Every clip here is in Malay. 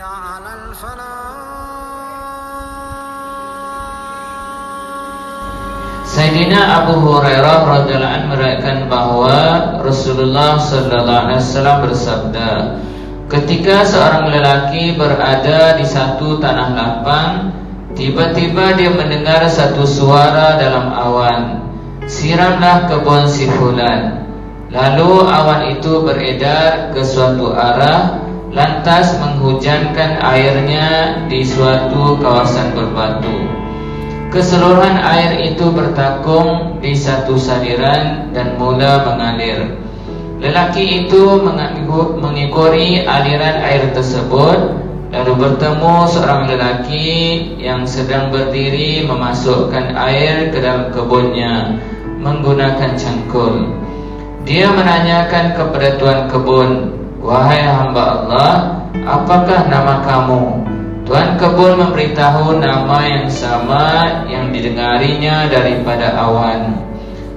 على الفلاح. Sayyidina Abu Hurairah radhiyallahu anhu meriwayatkan bahwa Rasulullah sallallahu alaihi wasallam bersabda, ketika seorang lelaki berada di satu tanah lapang, tiba-tiba dia mendengar satu suara dalam awan, siramlah kebun si fulan. Lalu awan itu beredar ke suatu arah, lantas menghujankan airnya di suatu kawasan berbatu. Keseluruhan air itu bertakung di satu saliran dan mula mengalir. Lelaki itu mengikuti aliran air tersebut, lalu bertemu seorang lelaki yang sedang berdiri memasukkan air ke dalam kebunnya menggunakan cangkul. Dia menanyakan kepada tuan kebun, "Wahai hamba Allah, apakah nama kamu?" Tuan kebun memberitahu nama yang sama yang didengarinya daripada awan.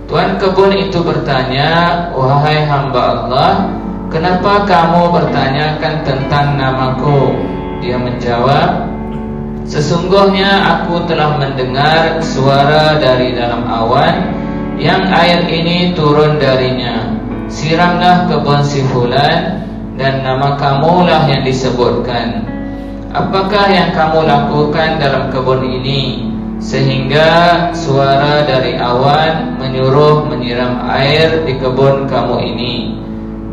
Tuan kebun itu bertanya, "Wahai hamba Allah, kenapa kamu bertanyakan tentang namaku?" Dia menjawab, "Sesungguhnya aku telah mendengar suara dari dalam awan yang air ini turun darinya. Siramlah kebun si fulan dan nama kamulah yang disebutkan. Apakah yang kamu lakukan dalam kebun ini sehingga suara dari awan menyuruh menyiram air di kebun kamu ini?"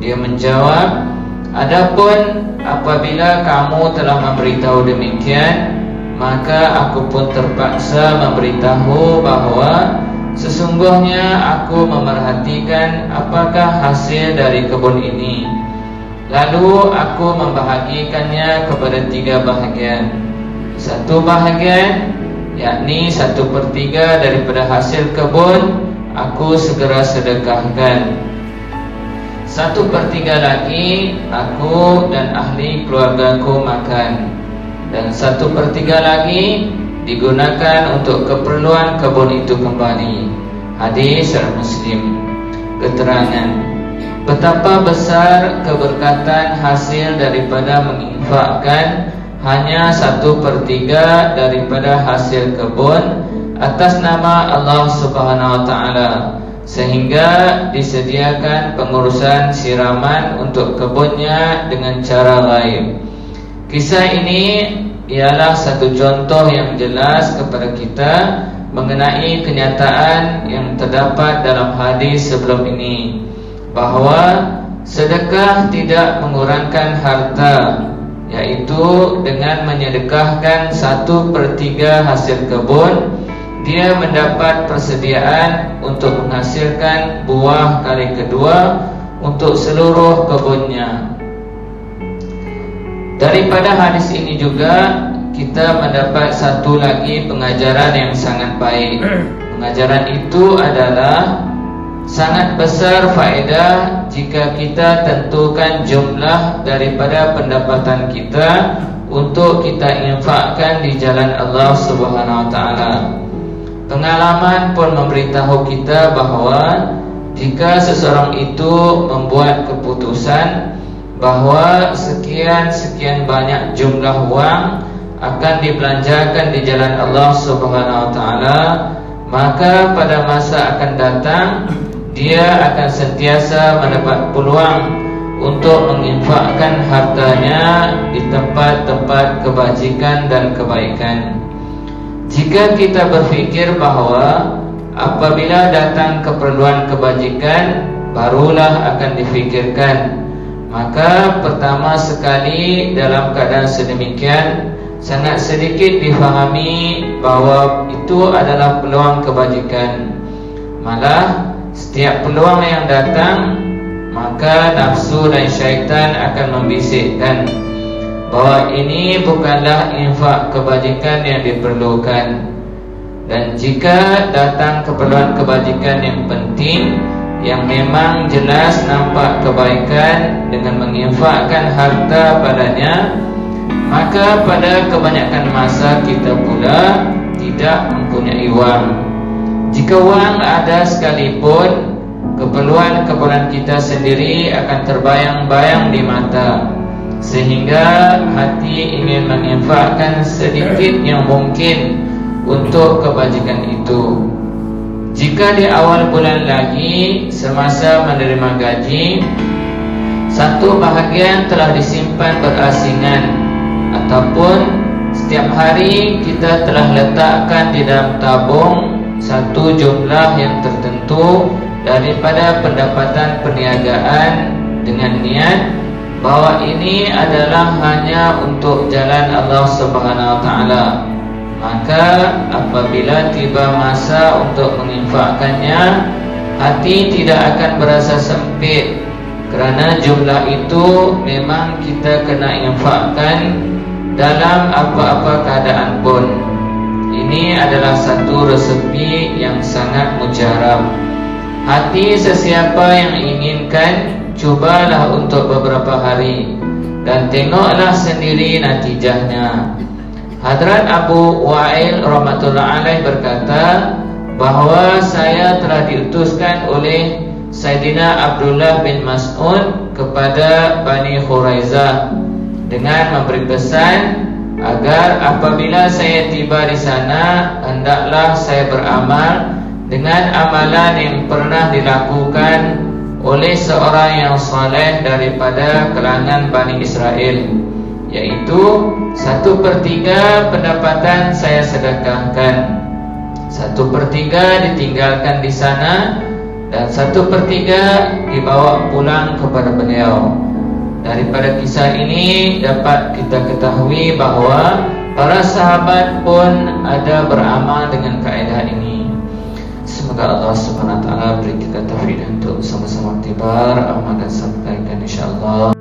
Dia menjawab, "Adapun apabila kamu telah memberitahu demikian, maka aku pun terpaksa memberitahu bahwa sesungguhnya aku memerhatikan apakah hasil dari kebun ini. Lalu aku membahagikannya kepada 3 bahagian. 1 bahagian, yakni 1/3 daripada hasil kebun, aku segera sedekahkan. 1/3 lagi aku dan ahli keluargaku makan, dan 1/3 lagi digunakan untuk keperluan kebun itu kembali." Hadis Muslim. Keterangan betapa besar keberkatan hasil daripada menginfakkan hanya 1/3 daripada hasil kebun atas nama Allah Subhanahu wa taala, sehingga disediakan pengurusan siraman untuk kebunnya dengan cara gaib. Kisah ini ialah satu contoh yang jelas kepada kita mengenai kenyataan yang terdapat dalam hadis sebelum ini, bahwa sedekah tidak mengurangkan harta, yaitu dengan menyedekahkan 1/3 hasil kebun, dia mendapat persediaan untuk menghasilkan buah kali kedua untuk seluruh kebunnya. Daripada hadis ini juga kita mendapat satu lagi pengajaran yang sangat baik. Pengajaran itu adalah sangat besar faedah jika kita tentukan jumlah daripada pendapatan kita untuk kita infakkan di jalan Allah Subhanahu wa taala. Pengalaman pun memberitahu kita bahawa jika seseorang itu membuat keputusan bahawa sekian banyak jumlah wang akan dibelanjakan di jalan Allah Subhanahu wa taala, maka pada masa akan datang dia akan sentiasa mendapat peluang untuk menginfakkan hartanya di tempat-tempat kebajikan dan kebaikan. Jika kita berfikir bahawa apabila datang keperluan kebajikan barulah akan difikirkan, maka pertama sekali dalam keadaan sedemikian sangat sedikit difahami bahawa itu adalah peluang kebajikan. Malah setiap peluang yang datang, maka nafsu dan syaitan akan membisikkan bahawa ini bukanlah infak kebajikan yang diperlukan. Dan jika datang keperluan kebajikan yang penting, yang memang jelas nampak kebaikan dengan menginfakkan harta padanya, maka pada kebanyakan masa kita pula tidak mempunyai wang. Jika wang ada sekalipun, keperluan kita sendiri akan terbayang-bayang di mata. sehingga hati ingin menginfakkan sedikit yang mungkin untuk kebajikan itu. Jika di awal bulan lagi semasa menerima gaji, satu bahagian telah disimpan berasingan, ataupun setiap hari kita telah letakkan di dalam tabung satu jumlah yang tertentu daripada pendapatan perniagaan dengan niat bahwa ini adalah hanya untuk jalan Allah Subhanahu wa taala, maka apabila tiba masa untuk menginfakkannya, hati tidak akan berasa sempit, kerana jumlah itu memang kita kena infakkan dalam apa-apa keadaan pun. Ini adalah satu resepi yang sangat mujarab. Hati sesiapa yang inginkan, cubalah untuk beberapa hari dan tengoklah sendiri natijahnya. Hadrat Abu Wa'il rahmatullah alaih berkata bahawa saya telah diutuskan oleh Sayyidina Abdullah bin Mas'ud kepada Bani Khuraizah dengan memberi pesan agar apabila saya tiba di sana, hendaklah saya beramal dengan amalan yang pernah dilakukan oleh seorang yang saleh daripada kalangan Bani Israel, yaitu 1/3 pendapatan saya sedekahkan, 1/3 ditinggalkan di sana, dan 1/3 dibawa pulang kepada beliau. Daripada kisah ini dapat kita ketahui bahawa para sahabat pun ada beramal dengan kaedah ini. Semoga Allah Subhanahu wa taala beri kita taufik untuk sama-sama iktibar amal dan sampaikan insyaallah.